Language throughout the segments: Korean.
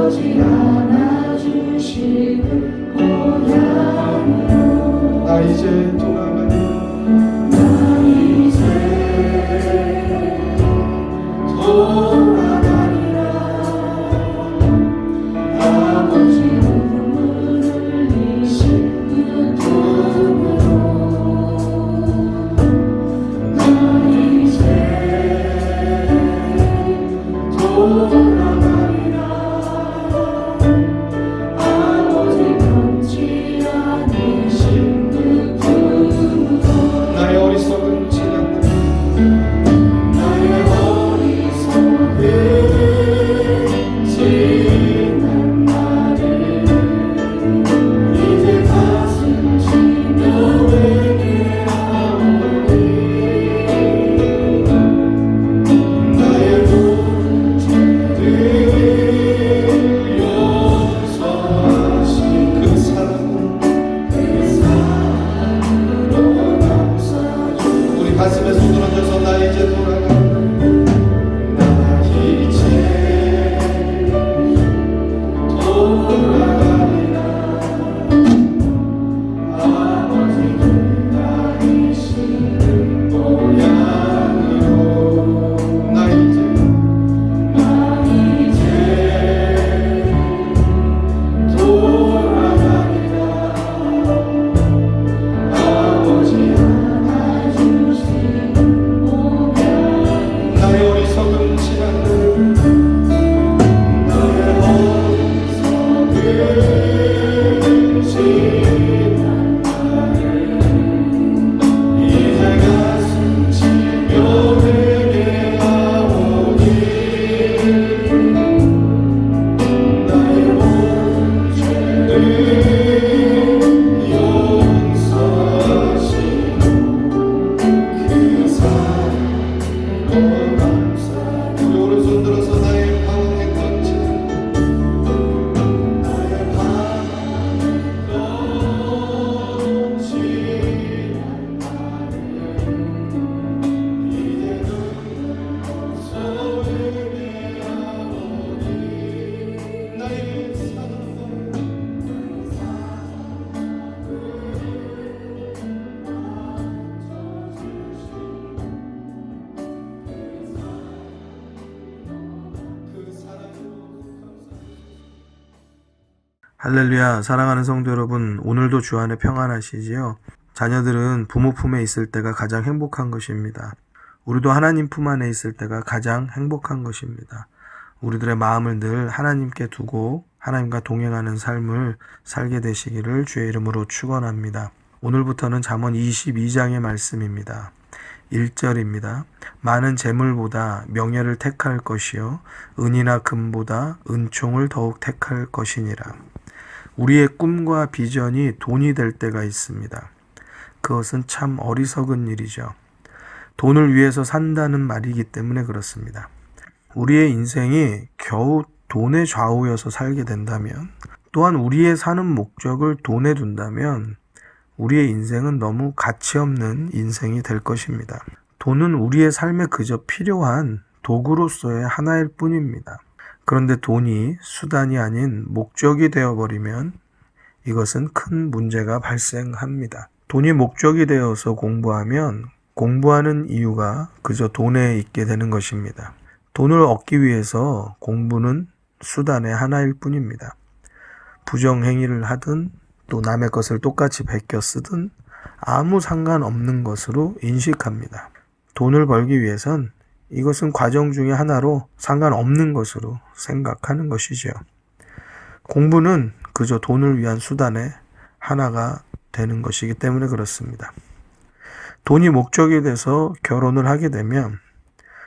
아버지 안아주시는 모양으로 나 이제 돌아가리. 나 이제 돌아가리라. 아버지 눈물 흘리신 그 품으로 나 이제 돌아가리라. 아버지 변치 않으신 그 품으로 나의 어리석은 지난날 나의 어리석은 지난 날을 이제 가슴 치며 회개하오니 나의 모든 죄들 용서하신 그 사랑으로 그 사랑으로 감사주. 우리 가슴에 손을 얹어서 나 이제 돌아가. 나 이제 돌아가리라. 아버지 기다리시는 모양으로 나 이제 나 이제 돌아가리라. 아버지 안아주시는 모양으로 나의 어리석은 지난날 나의 어리석은 지난 날을 이제 가슴 치며 회개하오니 나의 모든 죄를 용서하시는 그 사랑으로 감사하니 우리 오른손 들어서 나의 방황했던 지난 나의 방황했던 지난 날을 이제는 없어 회개하오니 나의 사랑과 그 사랑으로 할렐루야. 사랑하는 성도 여러분, 오늘도 주 안에 평안하시지요? 자녀들은 부모 품에 있을 때가 가장 행복한 것입니다. 우리도 하나님 품 안에 있을 때가 가장 행복한 것입니다. 우리들의 마음을 늘 하나님께 두고 하나님과 동행하는 삶을 살게 되시기를 주의 이름으로 축원합니다. 오늘부터는 잠언 22장의 말씀입니다. 1절입니다. 많은 재물보다 명예를 택할 것이요 은이나 금보다 은총을 더욱 택할 것이니라. 우리의 꿈과 비전이 돈이 될 때가 있습니다. 그것은 참 어리석은 일이죠. 돈을 위해서 산다는 말이기 때문에 그렇습니다. 우리의 인생이 겨우 돈의 좌우여서 살게 된다면, 또한 우리의 사는 목적을 돈에 둔다면 우리의 인생은 너무 가치 없는 인생이 될 것입니다. 돈은 우리의 삶에 그저 필요한 도구로서의 하나일 뿐입니다. 그런데 돈이 수단이 아닌 목적이 되어버리면 이것은 큰 문제가 발생합니다. 돈이 목적이 되어서 공부하면 공부하는 이유가 그저 돈에 있게 되는 것입니다. 돈을 얻기 위해서 공부는 수단의 하나일 뿐입니다. 부정행위를 하든 또 남의 것을 똑같이 베껴 쓰든 아무 상관없는 것으로 인식합니다. 돈을 벌기 위해선 이것은 과정 중에 하나로 상관없는 것으로 생각하는 것이죠. 공부는 그저 돈을 위한 수단의 하나가 되는 것이기 때문에 그렇습니다. 돈이 목적이 돼서 결혼을 하게 되면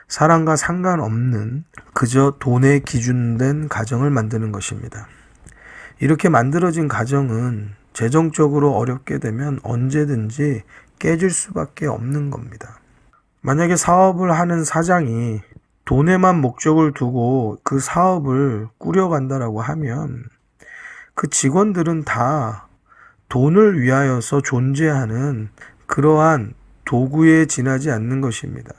사랑과 상관없는 그저 돈에 기준된 가정을 만드는 것입니다. 이렇게 만들어진 가정은 재정적으로 어렵게 되면 언제든지 깨질 수밖에 없는 겁니다. 만약에 사업을 하는 사장이 돈에만 목적을 두고 그 사업을 꾸려간다라고 하면 그 직원들은 다 돈을 위하여서 존재하는 그러한 도구에 지나지 않는 것입니다.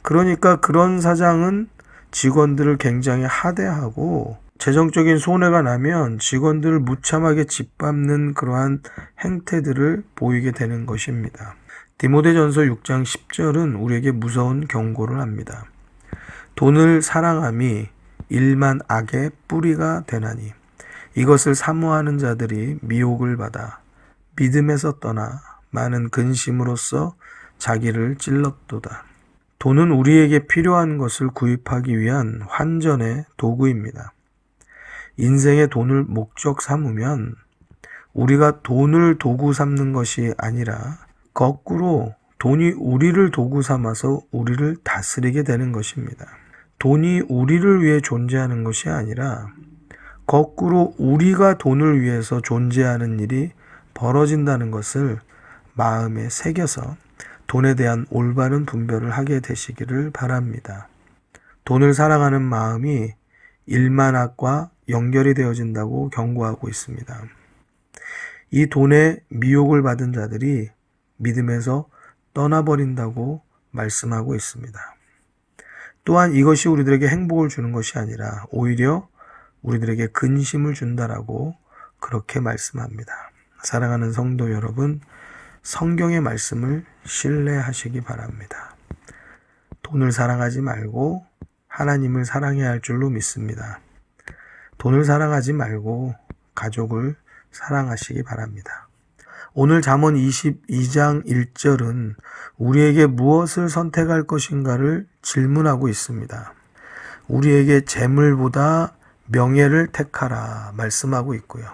그러니까 그런 사장은 직원들을 굉장히 하대하고 재정적인 손해가 나면 직원들을 무참하게 짓밟는 그러한 행태들을 보이게 되는 것입니다. 디모데전서 6장 10절은 우리에게 무서운 경고를 합니다. 돈을 사랑함이 일만 악의 뿌리가 되나니 이것을 사모하는 자들이 미혹을 받아 믿음에서 떠나 많은 근심으로써 자기를 찔렀도다. 돈은 우리에게 필요한 것을 구입하기 위한 환전의 도구입니다. 인생의 돈을 목적 삼으면 우리가 돈을 도구 삼는 것이 아니라 거꾸로 돈이 우리를 도구 삼아서 우리를 다스리게 되는 것입니다. 돈이 우리를 위해 존재하는 것이 아니라 거꾸로 우리가 돈을 위해서 존재하는 일이 벌어진다는 것을 마음에 새겨서 돈에 대한 올바른 분별을 하게 되시기를 바랍니다. 돈을 사랑하는 마음이 일만악과 연결이 되어진다고 경고하고 있습니다. 이 돈에 미혹을 받은 자들이 믿음에서 떠나버린다고 말씀하고 있습니다. 또한 이것이 우리들에게 행복을 주는 것이 아니라 오히려 우리들에게 근심을 준다라고 그렇게 말씀합니다. 사랑하는 성도 여러분, 성경의 말씀을 신뢰하시기 바랍니다. 돈을 사랑하지 말고 하나님을 사랑해야 할 줄로 믿습니다. 돈을 사랑하지 말고 가족을 사랑하시기 바랍니다. 오늘 잠언 22장 1절은 우리에게 무엇을 선택할 것인가를 질문하고 있습니다. 우리에게 재물보다 명예를 택하라 말씀하고 있고요.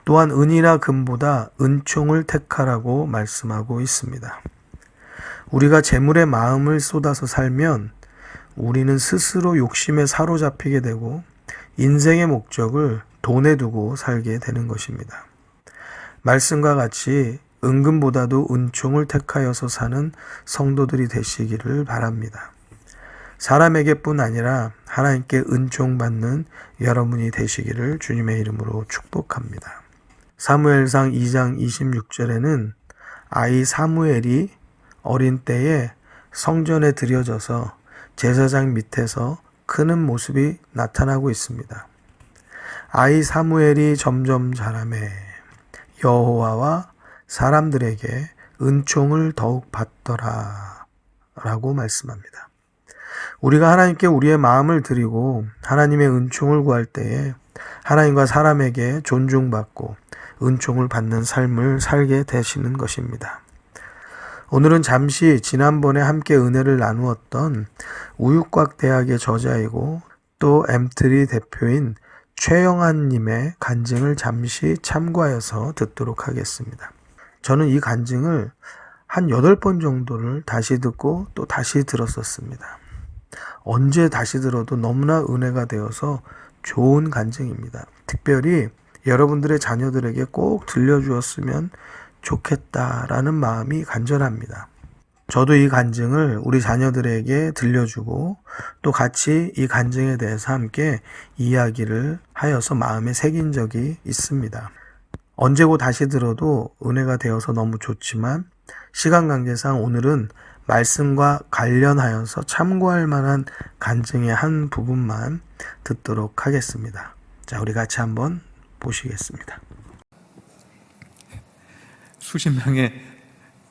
또한 은이나 금보다 은총을 택하라고 말씀하고 있습니다. 우리가 재물에 마음을 쏟아서 살면 우리는 스스로 욕심에 사로잡히게 되고 인생의 목적을 돈에 두고 살게 되는 것입니다. 말씀과 같이 은금보다도 은총을 택하여서 사는 성도들이 되시기를 바랍니다. 사람에게뿐 아니라 하나님께 은총받는 여러분이 되시기를 주님의 이름으로 축복합니다. 사무엘상 2장 26절에는 아이 사무엘이 어린 때에 성전에 들여져서 제사장 밑에서 크는 모습이 나타나고 있습니다. 아이 사무엘이 점점 자라매 여호와와 사람들에게 은총을 더욱 받더라 라고 말씀합니다. 우리가 하나님께 우리의 마음을 드리고 하나님의 은총을 구할 때에 하나님과 사람에게 존중받고 은총을 받는 삶을 살게 되시는 것입니다. 오늘은 잠시 지난번에 함께 은혜를 나누었던 우육곽대학의 저자이고 또 엠트리 대표인 최영환님의 간증을 잠시 참고하여서 듣도록 하겠습니다. 저는 이 간증을 한 8번 정도를 다시 듣고 또 다시 들었었습니다. 언제 다시 들어도 너무나 은혜가 되어서 좋은 간증입니다. 특별히 여러분들의 자녀들에게 꼭 들려주었으면 좋겠다라는 마음이 간절합니다. 저도 이 간증을 우리 자녀들에게 들려주고 또 같이 이 간증에 대해서 함께 이야기를 하여서 마음에 새긴 적이 있습니다. 언제고 다시 들어도 은혜가 되어서 너무 좋지만 시간 관계상 오늘은 말씀과 관련하여서 참고할 만한 간증의 한 부분만 듣도록 하겠습니다. 자, 우리 같이 한번 보시겠습니다. 수십 명의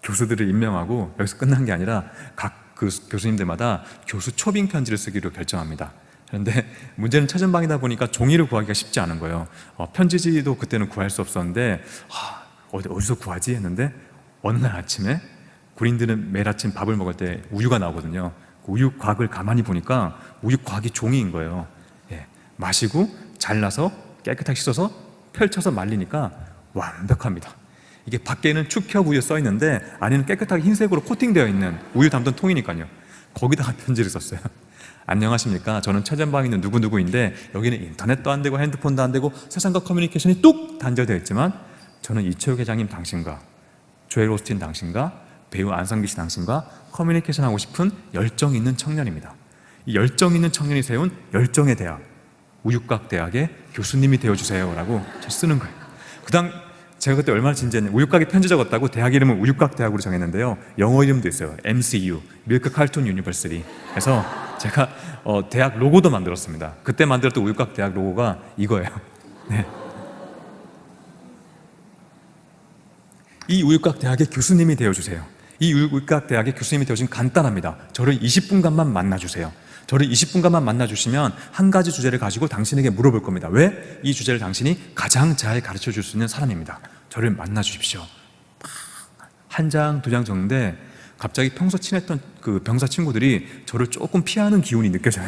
교수들을 임명하고 여기서 끝난 게 아니라 각 그 교수님들마다 교수 초빙 편지를 쓰기로 결정합니다. 그런데 문제는 최전방이다 보니까 종이를 구하기가 쉽지 않은 거예요. 편지지도 그때는 구할 수 없었는데 어디서 구하지 했는데 어느 날 아침에 군인들은 매일 아침 밥을 먹을 때 우유가 나오거든요. 그 우유곽을 가만히 보니까 우유곽이 종이인 거예요. 마시고 잘라서 깨끗하게 씻어서 펼쳐서 말리니까 완벽합니다. 이게 밖에는 축협 우유 써 있는데 안에는 깨끗하게 흰색으로 코팅되어 있는 우유 담던 통이니까요. 거기다가 편지를 썼어요. 안녕하십니까? 저는 최전방에 있는 누구누구인데 여기는 인터넷도 안 되고 핸드폰도 안 되고 세상과 커뮤니케이션이 뚝 단절되어 있지만 저는 이철욱 회장님 당신과 조엘 오스틴 당신과 배우 안성기 씨 당신과 커뮤니케이션 하고 싶은 열정 있는 청년입니다. 이 열정 있는 청년이 세운 열정의 대학 우육곽 대학의 교수님이 되어주세요 라고 쓰는 거예요. 제가 그때 얼마나 진지했냐. 우육각에 편지 적었다고 대학 이름은 우육각 대학으로 정했는데요. 영어 이름도 있어요. MCU, 밀크 칼툰 유니버시티. 그래서 제가 대학 로고도 만들었습니다. 그때 만들었던 우육각 대학 로고가 이거예요. 네. 이 우육각 대학의 교수님이 되어주세요. 이 우육각 대학의 교수님이 되어주시면 간단합니다. 저를 20분간만 만나주세요. 저를 20분간만 만나주시면 한 가지 주제를 가지고 당신에게 물어볼 겁니다. 왜? 이 주제를 당신이 가장 잘 가르쳐 줄 수 있는 사람입니다. 저를 만나주십시오. 한 장, 두 장 적는데 갑자기 평소 친했던 그 병사 친구들이 저를 조금 피하는 기운이 느껴져요.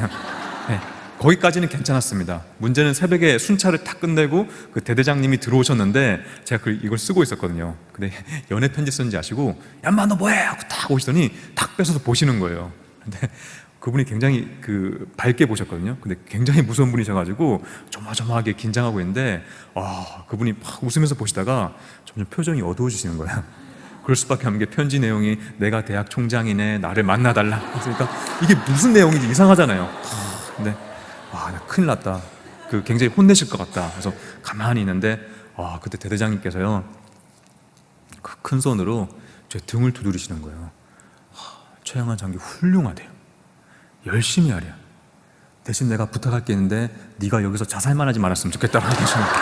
네, 거기까지는 괜찮았습니다. 문제는 새벽에 순찰을 다 끝내고 그 대대장님이 들어오셨는데 제가 이걸 쓰고 있었거든요. 근데 연애 편지 쓰는지 아시고 야 인마 너 뭐해? 하고 딱 오시더니 탁 뺏어서 보시는 거예요. 근데 그분이 굉장히 밝게 보셨거든요. 근데 굉장히 무서운 분이셔가지고 조마조마하게 긴장하고 있는데 그분이 막 웃으면서 보시다가 점점 표정이 어두워지시는 거예요. 그럴 수밖에 없는 게 편지 내용이 내가 대학 총장이네 나를 만나달라. 그러니까 이게 무슨 내용인지 이상하잖아요. 근데 나 큰일 났다. 굉장히 혼내실 것 같다. 그래서 가만히 있는데 그때 대대장님께서요 큰 손으로 제 등을 두드리시는 거예요. 최영환 장교 훌륭하대요. 열심히 하랴. 대신 내가 부탁할 게 있는데 네가 여기서 자살만 하지 말았으면 좋겠다고 하시는 거예요.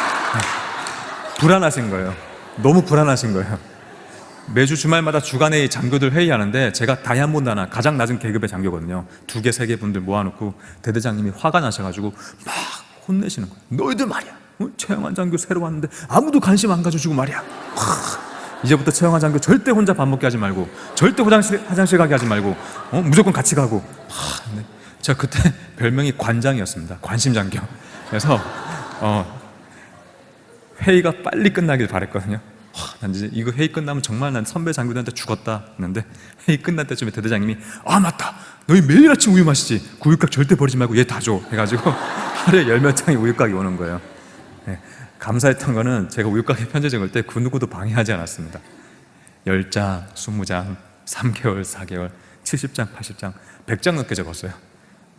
불안하신 거예요. 너무 불안하신 거예요. 매주 주말마다 주간에 장교들 회의하는데 제가 다이아몬드 하나 가장 낮은 계급의 장교거든요. 2개, 3개 분들 모아놓고 대대장님이 화가 나셔가지고 막 혼내시는 거예요. 너희들 말이야 최영환 장교 새로 왔는데 아무도 관심 안 가져주고 말이야. 이제부터 최영환 장교 절대 혼자 밥 먹게 하지 말고 절대 화장실 가게 하지 말고 무조건 같이 가고. 네. 제가 그때 별명이 관장이었습니다. 관심 장교. 그래서 회의가 빨리 끝나길 바랬거든요. 난 이제 이거 회의 끝나면 정말 난 선배 장교들한테 죽었다 했는데 회의 끝날 때쯤에 대대장님이 맞다 너희 매일 아침 우유 마시지 그 우유곽 절대 버리지 말고 얘 다 줘 해가지고 하루에 10몇 장의 우유곽이 오는 거예요. 네. 감사했던 거는 제가 우유곽에 편지 적을 때 그 누구도 방해하지 않았습니다. 10장, 20장, 3개월, 4개월, 70장, 80장, 100장 넘게 적었어요.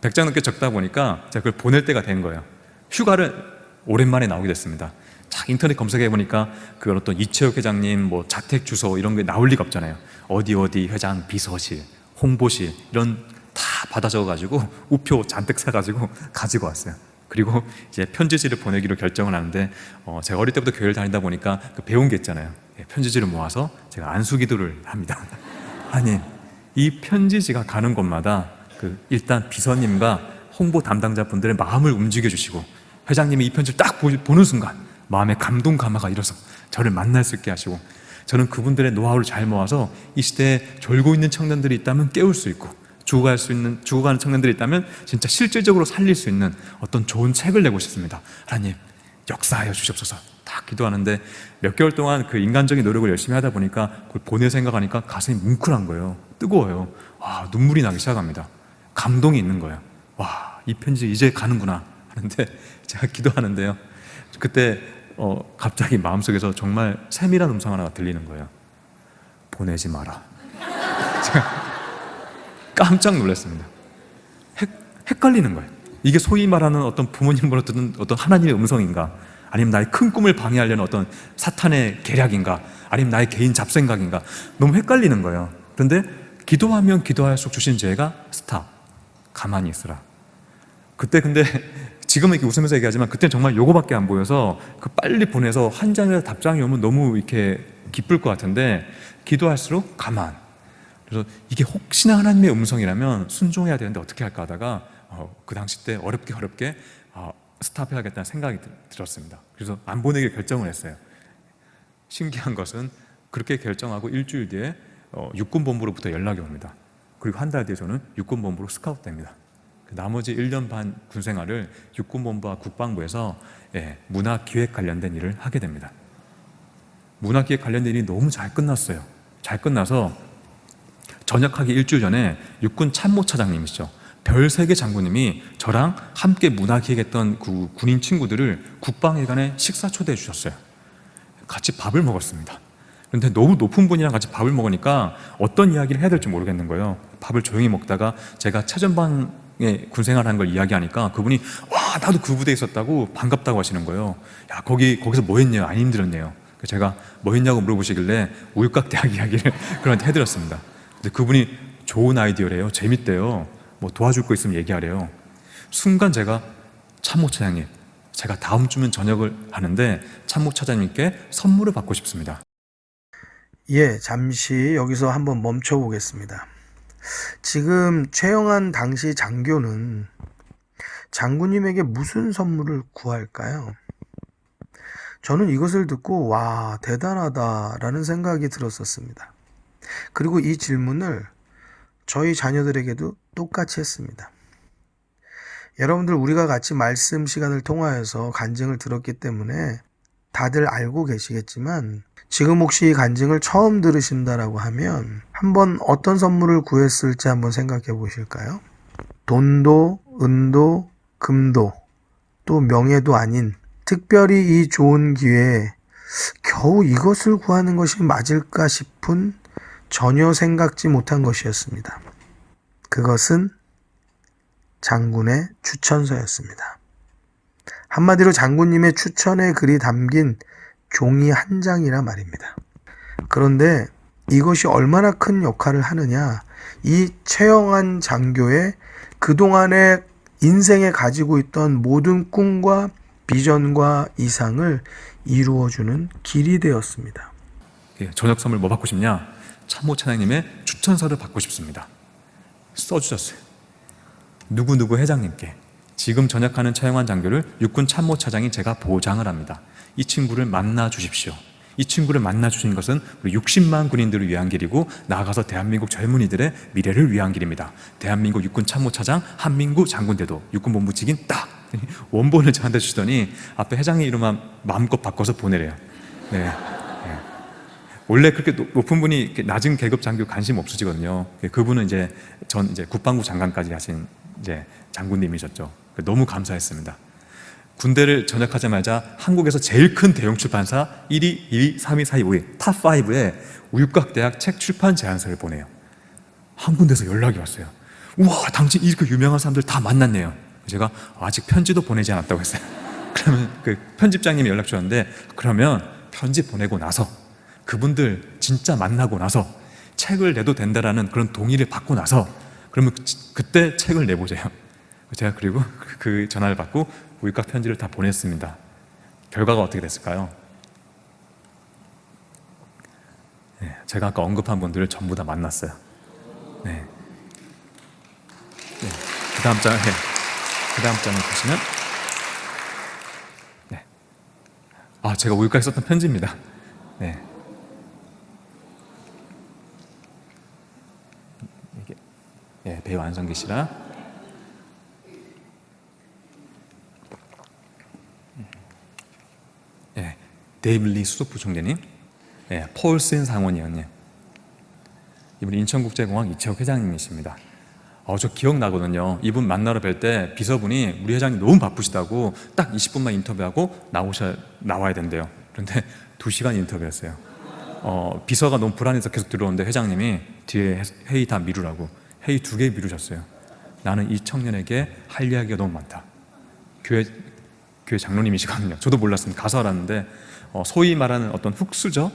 100장 넘게 적다 보니까 제가 그걸 보낼 때가 된 거예요. 휴가를 오랜만에 나오게 됐습니다. 인터넷 검색해 보니까 그 어떤 이채욱 회장님 뭐 자택 주소 이런 게 나올 리가 없잖아요. 어디 회장 비서실, 홍보실 이런 다 받아 적어가지고 우표 잔뜩 사가지고 가지고 왔어요. 그리고 이제 편지지를 보내기로 결정을 하는데 제가 어릴 때부터 교회를 다니다 보니까 배운 게 있잖아요. 편지지를 모아서 제가 안수기도를 합니다. 아니 이 편지지가 가는 곳마다 일단 비서님과 홍보 담당자분들의 마음을 움직여 주시고 회장님이 이 편지를 딱 보는 순간 마음에 감동 감화가 일어서 저를 만날 수 있게 하시고 저는 그분들의 노하우를 잘 모아서 이 시대에 졸고 있는 청년들이 있다면 깨울 수 있고 죽어가는 청년들이 있다면 진짜 실질적으로 살릴 수 있는 어떤 좋은 책을 내고 싶습니다. 하나님 역사하여 주시옵소서 딱 기도하는데 몇 개월 동안 그 인간적인 노력을 열심히 하다 보니까 그걸 보낼 생각하니까 가슴이 뭉클한 거예요. 뜨거워요. 눈물이 나기 시작합니다. 감동이 있는 거예요. 이 편지 이제 가는구나 하는데 제가 기도하는데요. 그때 갑자기 마음속에서 정말 세밀한 음성 하나가 들리는 거예요. 보내지 마라. 제가 깜짝 놀랐습니다. 헷갈리는 거예요. 이게 소위 말하는 어떤 부모님으로 듣는 어떤 하나님의 음성인가, 아니면 나의 큰 꿈을 방해하려는 어떤 사탄의 계략인가, 아니면 나의 개인 잡생각인가, 너무 헷갈리는 거예요. 그런데 기도하면 기도할수록 주신 죄가 스탑, 가만히 있으라. 그때 근데 지금은 이렇게 웃으면서 얘기하지만 그때는 정말 요거밖에 안 보여서 빨리 보내서 한 장이라도 답장이 오면 너무 이렇게 기쁠 것 같은데 기도할수록 가만. 그래서 이게 혹시나 하나님의 음성이라면 순종해야 되는데 어떻게 할까 하다가 그 당시 때 어렵게 스탑해야겠다는 생각이 들었습니다. 그래서 안 보내기를 결정을 했어요. 신기한 것은 그렇게 결정하고 일주일 뒤에 육군본부로부터 연락이 옵니다. 그리고 한 달 뒤에 저는 육군본부로 스카우트 됩니다. 나머지 1년 반 군생활을 육군본부와 국방부에서 문화기획 관련된 일을 하게 됩니다. 문화기획 관련된 일이 너무 잘 끝났어요. 잘 끝나서 전역하기 일주일 전에 육군 참모차장님이시죠. 별 3개 장군님이 저랑 함께 문화기획했던 그 군인 친구들을 국방회관에 식사 초대해 주셨어요. 같이 밥을 먹었습니다. 그런데 너무 높은 분이랑 같이 밥을 먹으니까 어떤 이야기를 해야 될지 모르겠는 거예요. 밥을 조용히 먹다가 제가 최전방에 군생활한 걸 이야기하니까 그분이 와 나도 그 부대에 있었다고 반갑다고 하시는 거예요. 야 거기서 뭐 했냐, 안 힘들었네요. 제가 뭐 했냐고 물어보시길래 우육각대학 이야기를 그런한테 해드렸습니다. 근데 그분이 좋은 아이디어래요. 재밌대요. 뭐 도와줄 거 있으면 얘기하래요. 순간 제가 참모 차장님, 제가 다음 주면 저녁을 하는데 참모 차장님께 선물을 받고 싶습니다. 예, 잠시 여기서 한번 멈춰 보겠습니다. 지금 최영한 당시 장교는 장군님에게 무슨 선물을 구할까요? 저는 이것을 듣고 와, 대단하다라는 생각이 들었었습니다. 그리고 이 질문을 저희 자녀들에게도 똑같이 했습니다. 여러분들, 우리가 같이 말씀 시간을 통하여서 간증을 들었기 때문에 다들 알고 계시겠지만, 지금 혹시 이 간증을 처음 들으신다라고 하면 한번 어떤 선물을 구했을지 한번 생각해 보실까요? 돈도, 은도, 금도, 또 명예도 아닌 특별히 이 좋은 기회에 겨우 이것을 구하는 것이 맞을까 싶은 전혀 생각지 못한 것이었습니다. 그것은 장군의 추천서였습니다. 한마디로 장군님의 추천의 글이 담긴 종이 한 장이라 말입니다. 그런데 이것이 얼마나 큰 역할을 하느냐, 이 최영한 장교의 그동안의 인생에 가지고 있던 모든 꿈과 비전과 이상을 이루어주는 길이 되었습니다. 저녁 선물 뭐 받고 싶냐? 참모 차장님의 추천서를 받고 싶습니다. 써주셨어요. 누구누구 회장님께 지금 전역하는 최영한 장교를 육군 참모 차장인 제가 보장을 합니다. 이 친구를 만나 주십시오. 이 친구를 만나 주신 것은 우리 60만 군인들을 위한 길이고, 나아가서 대한민국 젊은이들의 미래를 위한 길입니다. 대한민국 육군 참모차장 한민구 장군대도 육군본부 직인 딱 원본을 저한테 주시더니 앞에 회장님 이름만 마음껏 바꿔서 보내래요. 네. 원래 그렇게 높은 분이 이렇게 낮은 계급 장교 관심 없으시거든요. 그분은 이제 국방부 장관까지 하신 이제 장군님이셨죠. 너무 감사했습니다. 군대를 전역하자마자 한국에서 제일 큰 대형 출판사 1위, 2위, 3위, 4위, 5위 탑5에 우육각대학 책 출판 제안서를 보내요. 한 군데서 연락이 왔어요. 우와, 당신 이렇게 유명한 사람들 다 만났네요. 제가 아직 편지도 보내지 않았다고 했어요. 그러면 그 편집장님이 연락 주셨는데, 그러면 편지 보내고 나서 그분들 진짜 만나고 나서 책을 내도 된다라는 그런 동의를 받고 나서 그러면 그때 책을 내보세요. 제가 그리고 그 전화를 받고 우육각 편지를 다 보냈습니다. 결과가 어떻게 됐을까요? 네, 제가 아까 언급한 분들을 전부 다 만났어요. 네. 그 다음 장을 보시면, 네. 제가 우육각에 썼던 편지입니다. 네. 이게 배우 안성기 씨랑 데이브 리 수석부 총재님, 폴슨 상원의원님, 이분 인천국제공항 이채욱 회장님이십니다. 저 기억나거든요. 이분 만나러 뵐 때 비서분이 우리 회장님 너무 바쁘시다고 딱 20분만 인터뷰하고 나와야 된대요. 그런데 2시간 인터뷰였어요. 비서가 너무 불안해서 계속 들어오는데 회장님이 뒤에 회의 다 미루라고 회의 2개 미루셨어요. 나는 이 청년에게 할 이야기가 너무 많다. 교회 장로님이시거든요. 저도 몰랐습니다. 가서 알았는데 소위 말하는 어떤 흑수저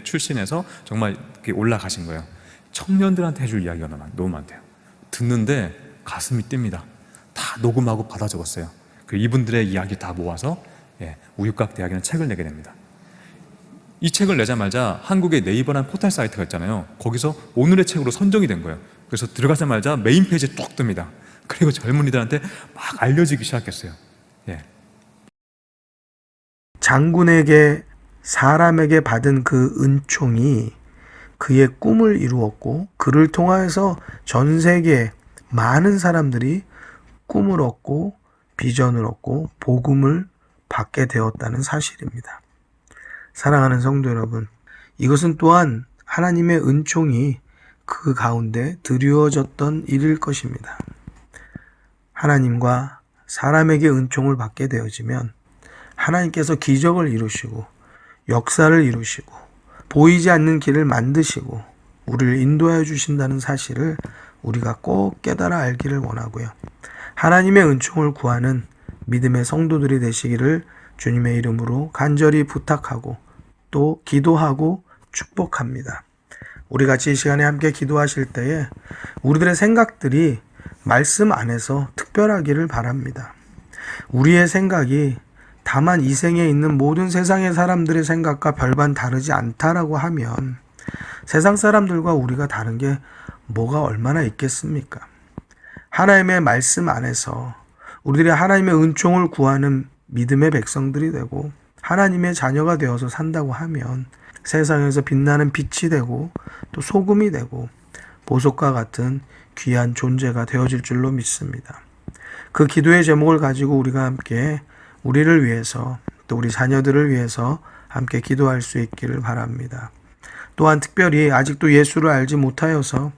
출신에서 정말 이렇게 올라가신 거예요. 청년들한테 해줄 이야기가 너무 많대요. 듣는데 가슴이 뜁니다. 다 녹음하고 받아 적었어요. 이분들의 이야기 다 모아서 우육각 대학이라는 책을 내게 됩니다. 이 책을 내자마자 한국의 네이버라는 포털 사이트가 있잖아요. 거기서 오늘의 책으로 선정이 된 거예요. 그래서 들어가자마자 메인 페이지에 뚝 뜹니다. 그리고 젊은이들한테 막 알려지기 시작했어요. 장군에게, 사람에게 받은 그 은총이 그의 꿈을 이루었고, 그를 통하여서 전 세계 많은 사람들이 꿈을 얻고 비전을 얻고 복음을 받게 되었다는 사실입니다. 사랑하는 성도 여러분, 이것은 또한 하나님의 은총이 그 가운데 드리워졌던 일일 것입니다. 하나님과 사람에게 은총을 받게 되어지면 하나님께서 기적을 이루시고 역사를 이루시고 보이지 않는 길을 만드시고 우리를 인도하여 주신다는 사실을 우리가 꼭 깨달아 알기를 원하고요. 하나님의 은총을 구하는 믿음의 성도들이 되시기를 주님의 이름으로 간절히 부탁하고 또 기도하고 축복합니다. 우리 같이 이 시간에 함께 기도하실 때에 우리들의 생각들이 말씀 안에서 특별하기를 바랍니다. 우리의 생각이 다만 이 생에 있는 모든 세상의 사람들의 생각과 별반 다르지 않다라고 하면 세상 사람들과 우리가 다른 게 뭐가 얼마나 있겠습니까? 하나님의 말씀 안에서 우리들이 하나님의 은총을 구하는 믿음의 백성들이 되고 하나님의 자녀가 되어서 산다고 하면 세상에서 빛나는 빛이 되고 또 소금이 되고 보석과 같은 귀한 존재가 되어질 줄로 믿습니다. 그 기도의 제목을 가지고 우리가 함께 우리를 위해서 또 우리 자녀들을 위해서 함께 기도할 수 있기를 바랍니다. 또한 특별히 아직도 예수를 알지 못하여서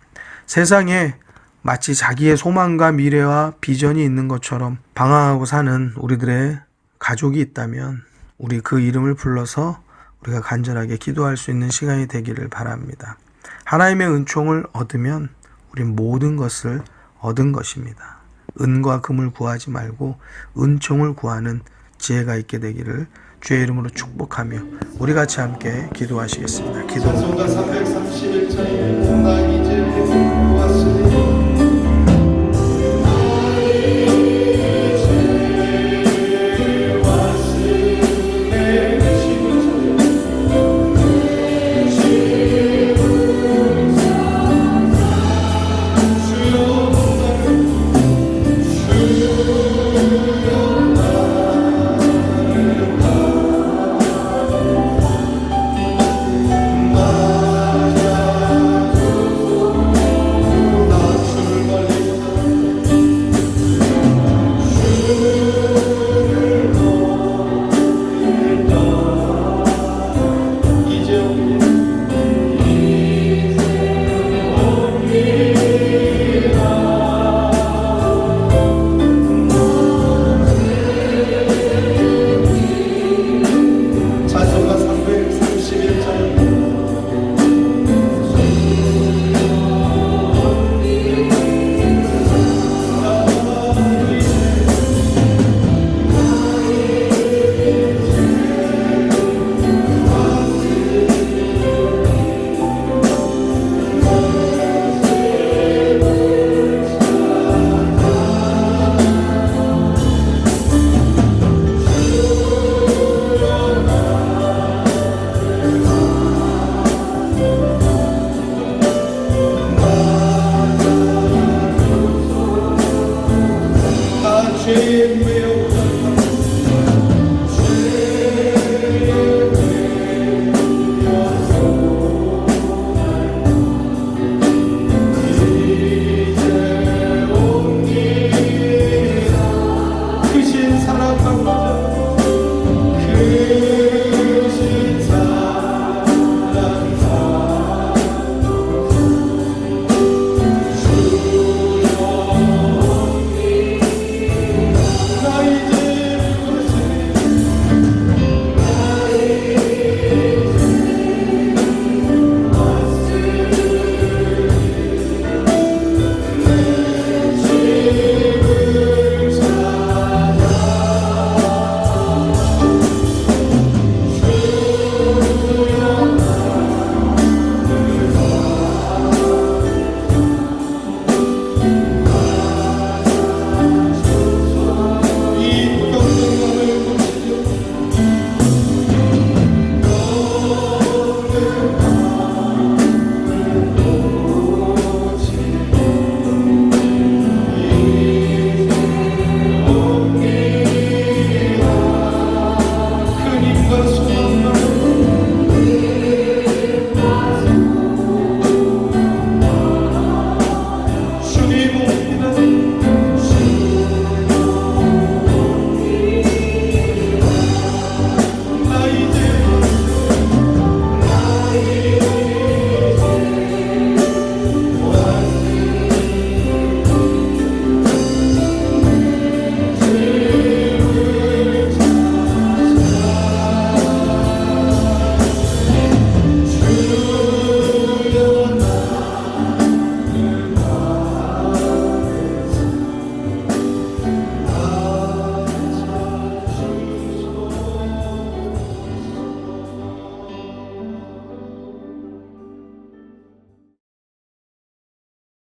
세상에 마치 자기의 소망과 미래와 비전이 있는 것처럼 방황하고 사는 우리들의 가족이 있다면 우리 그 이름을 불러서 우리가 간절하게 기도할 수 있는 시간이 되기를 바랍니다. 하나님의 은총을 얻으면 우린 모든 것을 얻은 것입니다. 은과 금을 구하지 말고 은총을 구하는 지혜가 있게 되기를 주의 이름으로 축복하며 우리 같이 함께 기도하시겠습니다. 기도. 찬송가 331장에 나 이제 왔으니